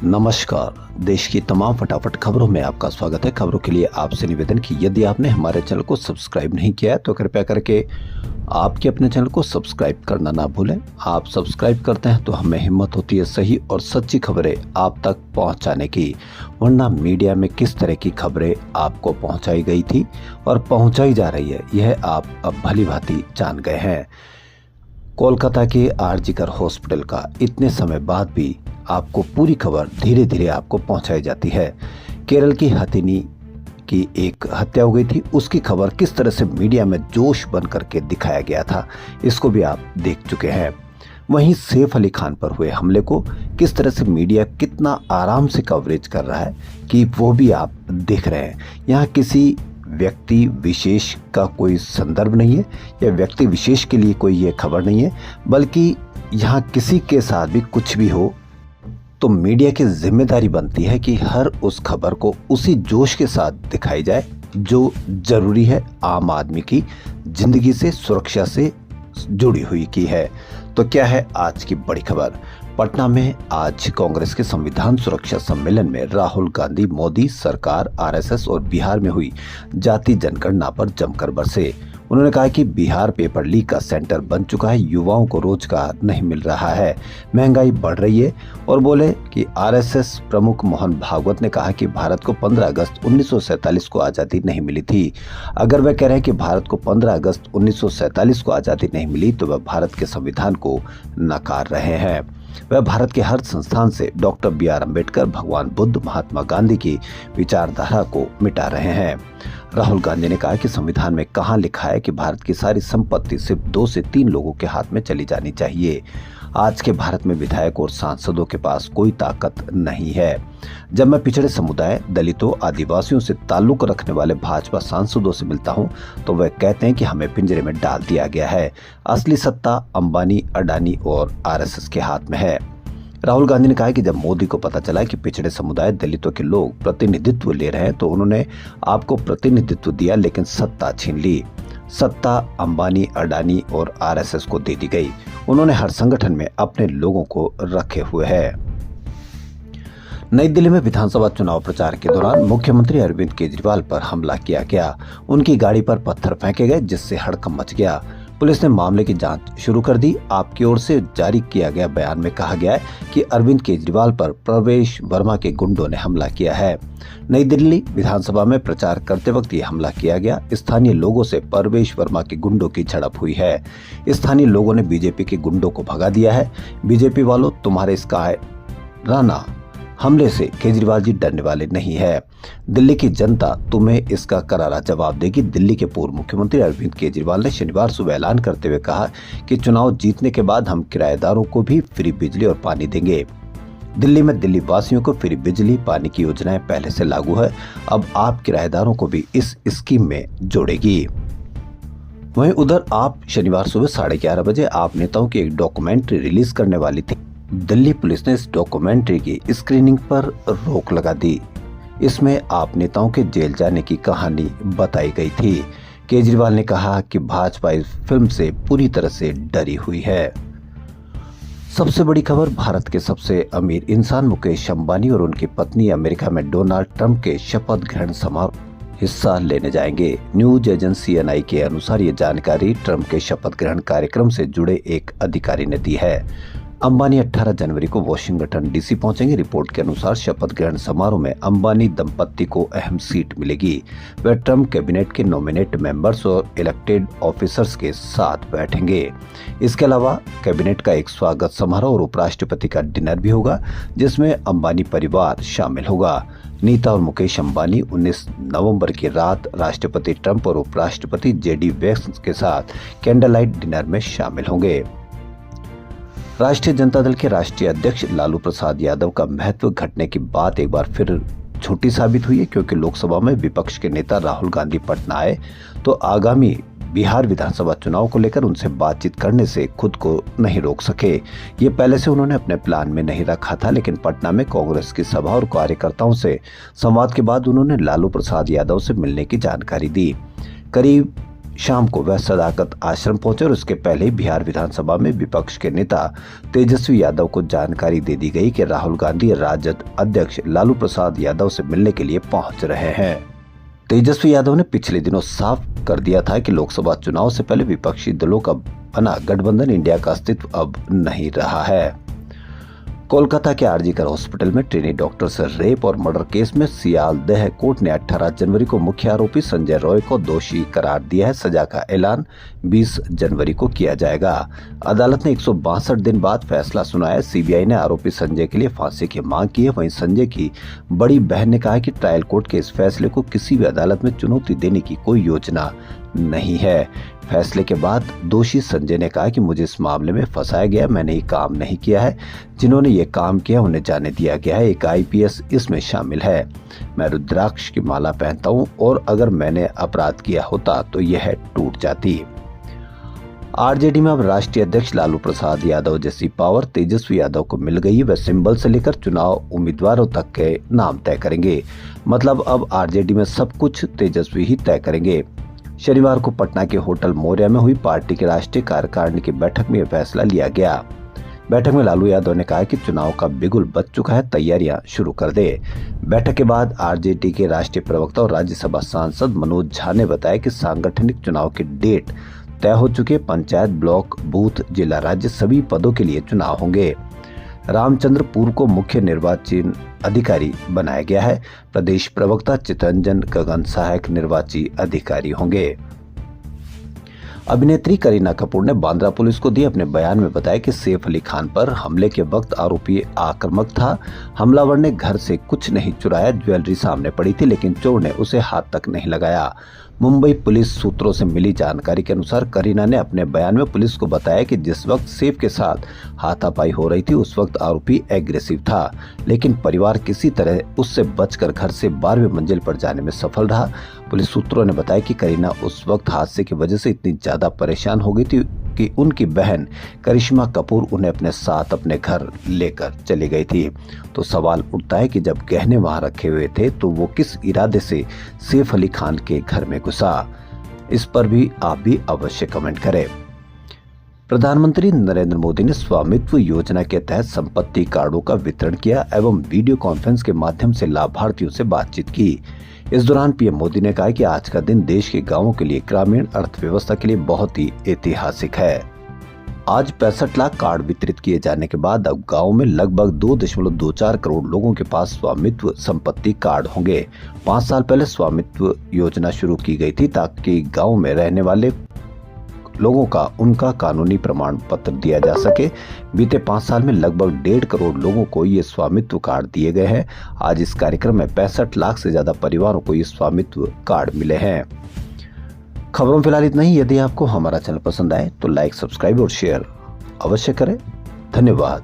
नमस्कार। देश की तमाम फटाफट खबरों में आपका स्वागत है। खबरों के लिए आपसे निवेदन कि यदि आपने हमारे चैनल को सब्सक्राइब नहीं किया है तो कृपया करके आपके अपने चैनल को सब्सक्राइब करना ना भूलें। आप सब्सक्राइब करते हैं तो हमें हिम्मत होती है सही और सच्ची खबरें आप तक पहुंचाने की, वरना मीडिया में किस तरह की खबरें आपको पहुंचाई गई थी और पहुंचाई जा रही है यह आप अब भली भांति जान गए हैं। कोलकाता के आरजीकर हॉस्पिटल का इतने समय बाद भी आपको पूरी खबर धीरे धीरे आपको पहुंचाई जाती है। केरल की हथिनी की एक हत्या हो गई थी, उसकी खबर किस तरह से मीडिया में जोश बन करके दिखाया गया था, इसको भी आप देख चुके हैं। वहीं सैफ अली खान पर हुए हमले को किस तरह से मीडिया कितना आराम से कवरेज कर रहा है कि वो भी आप देख रहे हैं। यहाँ किसी व्यक्ति विशेष का कोई संदर्भ नहीं है या व्यक्ति विशेष के लिए कोई ये खबर नहीं है, बल्कि यहाँ किसी के साथ भी कुछ भी हो तो मीडिया की जिम्मेदारी बनती है कि हर उस खबर को उसी जोश के साथ दिखाई जाए जो जरूरी है, आम आदमी की जिंदगी से, सुरक्षा से जुड़ी हुई की है। तो क्या है आज की बड़ी खबर? पटना में आज कांग्रेस के संविधान सुरक्षा सम्मेलन में राहुल गांधी मोदी सरकार, आरएसएस और बिहार में हुई जाति जनगणना पर जमकर बरसे। उन्होंने कहा कि बिहार पेपर लीक का सेंटर बन चुका है, युवाओं को रोजगार नहीं मिल रहा है, महंगाई बढ़ रही है। और बोले कि आरएसएस प्रमुख मोहन भागवत ने कहा कि भारत को 15 अगस्त 1947 को आज़ादी नहीं मिली थी। अगर वह कह रहे हैं कि भारत को 15 अगस्त 1947 को आज़ादी नहीं मिली तो वह भारत के संविधान को नकार रहे हैं। वह भारत के हर संस्थान से डॉक्टर बी.आर. अम्बेडकर, भगवान बुद्ध, महात्मा गांधी की विचारधारा को मिटा रहे हैं। राहुल गांधी ने कहा कि संविधान में कहां लिखा है कि भारत की सारी संपत्ति सिर्फ 2 से 3 लोगों के हाथ में चली जानी चाहिए। आज के भारत में विधायक और सांसदों के पास कोई ताकत नहीं है। जब मैं पिछड़े समुदाय, दलितों, आदिवासियों से ताल्लुक रखने वाले भाजपा सांसदों से मिलता हूं तो वह कहते हैं कि हमें पिंजरे में डाल दिया गया है। असली सत्ता अंबानी, अडानी और आरएसएस के हाथ में है। राहुल गांधी ने कहा कि जब मोदी को पता चला कि पिछड़े समुदाय, दलितों के लोग प्रतिनिधित्व ले रहे हैं तो उन्होंने आपको प्रतिनिधित्व दिया लेकिन सत्ता छीन ली। सत्ता अंबानी, अडानी और आरएसएस को दे दी गई। उन्होंने हर संगठन में अपने लोगों को रखे हुए है। नई दिल्ली में विधानसभा चुनाव प्रचार के दौरान मुख्यमंत्री अरविंद केजरीवाल पर हमला किया गया। उनकी गाड़ी पर पत्थर फेंके गए जिससे हड़कंप मच गया। पुलिस ने मामले की जांच शुरू कर दी। आपकी ओर से जारी किया गया बयान में कहा गया है कि अरविंद केजरीवाल पर प्रवेश वर्मा के गुंडों ने हमला किया है। नई दिल्ली विधानसभा में प्रचार करते वक्त ये हमला किया गया। स्थानीय लोगों से प्रवेश वर्मा के गुंडों की झड़प हुई है। स्थानीय लोगों ने बीजेपी के गुंडों को भगा दिया है। बीजेपी वालों, तुम्हारे इस कायराना हमले से केजरीवाल जी डरने वाले नहीं है। दिल्ली की जनता तुम्हें इसका करारा जवाब देगी। दिल्ली के पूर्व मुख्यमंत्री अरविंद केजरीवाल ने शनिवार सुबह ऐलान करते हुए कहा कि चुनाव जीतने के बाद हम किराएदारों को भी फ्री बिजली और पानी देंगे। दिल्ली में दिल्ली वासियों को फ्री बिजली पानी की योजनाएं पहले से लागू है, अब आप किराएदारों को भी इस स्कीम में जोड़ेगी। वहीं उधर आप शनिवार सुबह 11:30 बजे आप नेताओं की एक डॉक्यूमेंट्री रिलीज करने वाली थी। दिल्ली पुलिस ने इस डॉक्यूमेंट्री की स्क्रीनिंग पर रोक लगा दी। इसमें आप नेताओं के जेल जाने की कहानी बताई गई थी। केजरीवाल ने कहा कि भाजपा इस फिल्म से पूरी तरह से डरी हुई है। सबसे बड़ी खबर, भारत के सबसे अमीर इंसान मुकेश अंबानी और उनकी पत्नी अमेरिका में डोनाल्ड ट्रंप के शपथ ग्रहण समारोह हिस्सा लेने जाएंगे। न्यूज एजेंसी एनआई के अनुसार ये जानकारी ट्रंप के शपथ ग्रहण कार्यक्रम से जुड़े एक अधिकारी ने दी है। अंबानी 18 जनवरी को वाशिंगटन डीसी पहुंचेंगे। रिपोर्ट के अनुसार शपथ ग्रहण समारोह में अंबानी दंपत्ति को अहम सीट मिलेगी। वह ट्रंप कैबिनेट के नॉमिनेट मेंबर्स और इलेक्टेड ऑफिसर्स के साथ बैठेंगे। इसके अलावा कैबिनेट का एक स्वागत समारोह और उपराष्ट्रपति का डिनर भी होगा जिसमें अंबानी परिवार शामिल होगा। नीता और मुकेश अंबानी 19 नवंबर की रात राष्ट्रपति ट्रंप और उपराष्ट्रपति जेडी वैंस के साथ कैंडल लाइट डिनर में शामिल होंगे। राष्ट्रीय जनता दल के राष्ट्रीय अध्यक्ष लालू प्रसाद यादव का महत्व घटने की बात एक बार फिर झूठी साबित हुई है, क्योंकि लोकसभा में विपक्ष के नेता राहुल गांधी पटना आए तो आगामी बिहार विधानसभा चुनाव को लेकर उनसे बातचीत करने से खुद को नहीं रोक सके। ये पहले से उन्होंने अपने प्लान में नहीं रखा था, लेकिन पटना में कांग्रेस की सभा और कार्यकर्ताओं से संवाद के बाद उन्होंने लालू प्रसाद यादव से मिलने की जानकारी दी। करीब शाम को वह सदाकत आश्रम पहुंचे और उसके पहले ही बिहार विधानसभा में विपक्ष के नेता तेजस्वी यादव को जानकारी दे दी गई कि राहुल गांधी राजद अध्यक्ष लालू प्रसाद यादव से मिलने के लिए पहुंच रहे हैं। तेजस्वी यादव ने पिछले दिनों साफ कर दिया था कि लोकसभा चुनाव से पहले विपक्षी दलों का बना गठबंधन इंडिया का अस्तित्व अब नहीं रहा है। कोलकाता के आरजीकर हॉस्पिटल में ट्रेनी डॉक्टर से रेप और मर्डर केस में सियालदह कोर्ट ने 18 जनवरी को मुख्य आरोपी संजय रॉय को दोषी करार दिया है। सजा का ऐलान 20 जनवरी को किया जाएगा। अदालत ने 162 दिन बाद फैसला सुनाया। सीबीआई ने आरोपी संजय के लिए फांसी की मांग की है। वहीं संजय की बड़ी बहन ने कहा कि ट्रायल कोर्ट के इस फैसले को किसी भी अदालत में चुनौती देने की कोई योजना नहीं है। फैसले के बाद दोषी संजय ने कहा कि मुझे इस मामले में फंसाया गया, मैंने ये काम नहीं किया है। जिन्होंने ये काम किया उन्हें जाने दिया गया है। एक आईपीएस इसमें शामिल है। मैं रुद्राक्ष की माला पहनता हूँ और अगर मैंने अपराध किया होता तो यह टूट जाती। आरजेडी में अब राष्ट्रीय अध्यक्ष लालू प्रसाद यादव जैसी पावर तेजस्वी यादव को मिल गई। वह सिंबल से लेकर चुनाव उम्मीदवारों तक के नाम तय करेंगे। मतलब अब आरजेडी में सब कुछ तेजस्वी ही तय करेंगे। शनिवार को पटना के होटल मौर्या में हुई पार्टी की राष्ट्रीय कार्यकारिणी की बैठक में यह फैसला लिया गया। बैठक में लालू यादव ने कहा कि चुनाव का बिगुल बज चुका है, तैयारियां शुरू कर दे। बैठक के बाद आरजेडी के राष्ट्रीय प्रवक्ता और राज्यसभा सांसद मनोज झा ने बताया कि सांगठनिक चुनाव की डेट तय हो चुके। पंचायत, ब्लॉक, बूथ, जिला, राज्य सभी पदों के लिए चुनाव होंगे। रामचंद्रपुर को मुख्य निर्वाचन अधिकारी बनाया गया है। प्रदेश प्रवक्ता चितरंजन गगन सहायक निर्वाची अधिकारी होंगे। अभिनेत्री करीना कपूर ने बांद्रा पुलिस को दिए अपने बयान में बताया कि सैफ अली खान पर हमले के वक्त आरोपी आक्रामक था। हमलावर ने घर से कुछ नहीं चुराया, ज्वेलरी सामने पड़ी थी, लेकिन चोर ने उसे हाथ तक नहीं लगाया। मुंबई पुलिस सूत्रों से मिली जानकारी के अनुसार करीना ने अपने बयान में पुलिस को बताया कि जिस वक्त सैफ के साथ हाथापाई हो रही थी उस वक्त आरोपी एग्रेसिव था, लेकिन परिवार किसी तरह उससे बचकर घर से 12वीं मंजिल पर जाने में सफल रहा। पुलिस सूत्रों ने बताया कि करीना उस वक्त हादसे की वजह से इतनी ज्यादा परेशान हो गई थी कि उनकी बहन करिश्मा कपूर उन्हें अपने साथ अपने घर लेकर चली गई थी। तो सवाल उठता है कि जब गहने वहां रखे हुए थे तो वो किस इरादे से सैफ अली खान के घर में घुसा। इस पर भी आप भी अवश्य कमेंट करें। प्रधानमंत्री नरेंद्र मोदी ने स्वामित्व योजना के तहत संपत्ति कार्डों का वितरण किया एवं वीडियो कॉन्फ्रेंस के माध्यम से लाभार्थियों से बातचीत की। इस दौरान पीएम मोदी ने कहा कि आज का दिन देश के गांवों के लिए ग्रामीण अर्थव्यवस्था के लिए बहुत ही ऐतिहासिक है। आज 65 लाख कार्ड वितरित किए जाने के बाद अब गांव में लगभग 2.24 करोड़ लोगों के पास स्वामित्व संपत्ति कार्ड होंगे। 5 साल पहले स्वामित्व योजना शुरू की गई थी ताकि गांव में रहने वाले लोगों का उनका कानूनी प्रमाण पत्र दिया जा सके। बीते 5 साल में लगभग 1.5 करोड़ लोगों को ये स्वामित्व कार्ड दिए गए हैं। आज इस कार्यक्रम में 65 लाख से ज्यादा परिवारों को ये स्वामित्व कार्ड मिले हैं। खबरों में फिलहाल इतना ही। यदि आपको हमारा चैनल पसंद आए तो लाइक, सब्सक्राइब और शेयर अवश्य करें। धन्यवाद।